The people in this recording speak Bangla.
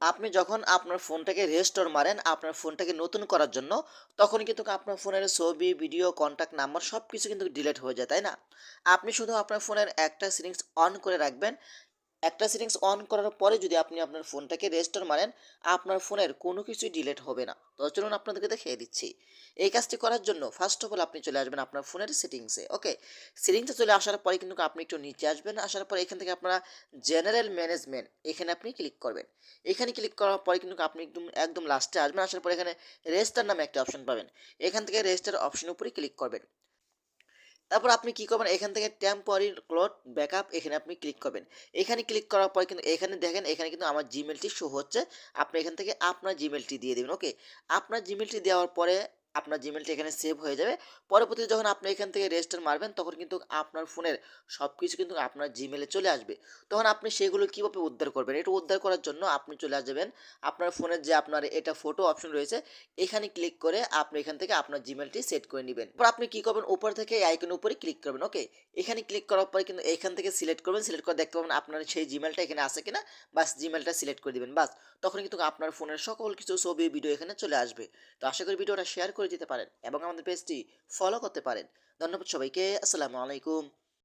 আপনি যখন আপনার ফোনটাকে রেস্টোর মারেন, আপনার ফোনটাকে নতুন করার জন্য, তখন কিন্তু আপনার ফোনের ছবি, ভিডিও, কনট্যাক্ট নাম্বার সবকিছু কিন্তু ডিলিট হয়ে যায়, তাই না? আপনি শুধু আপনার ফোনের একটা সেটিংস অন করে রাখবেন। একটা সেটিংস অন করার পরে যদি আপনি আপনার ফোনটাকে রেস্টোর মারেন, আপনার ফোনের কোনো কিছুই ডিলিট হবে না। তো চলুন আপনাদেরকে দেখিয়ে দিচ্ছি। এই কাজটি করার জন্য ফার্স্ট অফ অল আপনি চলে আসবেন আপনার ফোনের সেটিংসে। ওকে? সেটিংসে চলে আসার পরে কিন্তু আপনি একটু নিচে আসবেন। আসার পরে এখান থেকে আপনারা জেনারেল ম্যানেজমেন্ট এখানে আপনি ক্লিক করবেন। এখানে ক্লিক করার পরে কিন্তু আপনি একদম একদম লাস্টে আসবেন। আসার পরে এখানে রেজিস্টার নামে একটা অপশন পাবেন। এখান থেকে রেজিস্টার অপশনের উপরে ক্লিক করবেন। তারপর আপনি কি করবেন, এখান থেকে টেম্পোরারি ক্লোড ব্যাকআপ এখানে আপনি ক্লিক করবেন। এখানে ক্লিক করার পরে কিন্তু এখানে দেখেন, এখানে কিন্তু আমার জিমেলটি শো হচ্ছে। আপনি এখান থেকে আপনার জিমেলটি দিয়ে দিবেন। ওকে? আপনার জিমেলটি দেওয়ার পরে আপনার জিমেলটি এখানে সেভ হয়ে যাবে। পরবর্তীতে যখন আপনি এখান থেকে রেজিস্টার মারবেন, তখন কিন্তু আপনার ফোনের সবকিছু কিন্তু আপনার জিমেলে চলে আসবে। তখন আপনি সেগুলো কিভাবে উদ্ধার করবেন? এটা উদ্ধার করার জন্য আপনি চলে যাবেন আপনার ফোনের যে আপনার এটা ফটো অপশন রয়েছে, এখানে ক্লিক করে আপনি এখান থেকে আপনার জিমেলটি সেট করে নিবেন। এরপর আপনি কি করবেন, উপর থেকে এই আইকনের উপরে ক্লিক করবেন। ওকে? এখানে ক্লিক করার পরে কিন্তু এখান থেকে সিলেক্ট করবেন। সিলেক্ট করে দেখতে পাবেন আপনার সেই জিমেলটা এখানে আছে কিনা। বাস জিমেলটা সিলেক্ট করে দিবেন। বাস তখন কিন্তু আপনার ফোনের সকল কিছু ছবি, ভিডিও এখানে চলে আসবে। তো আশা করি ভিডিওটা শেয়ার করে দিতে পারেন এবং আমাদের পেজটি ফলো করতে পারেন। ধন্যবাদ সবাইকে। আসসালামু আলাইকুম।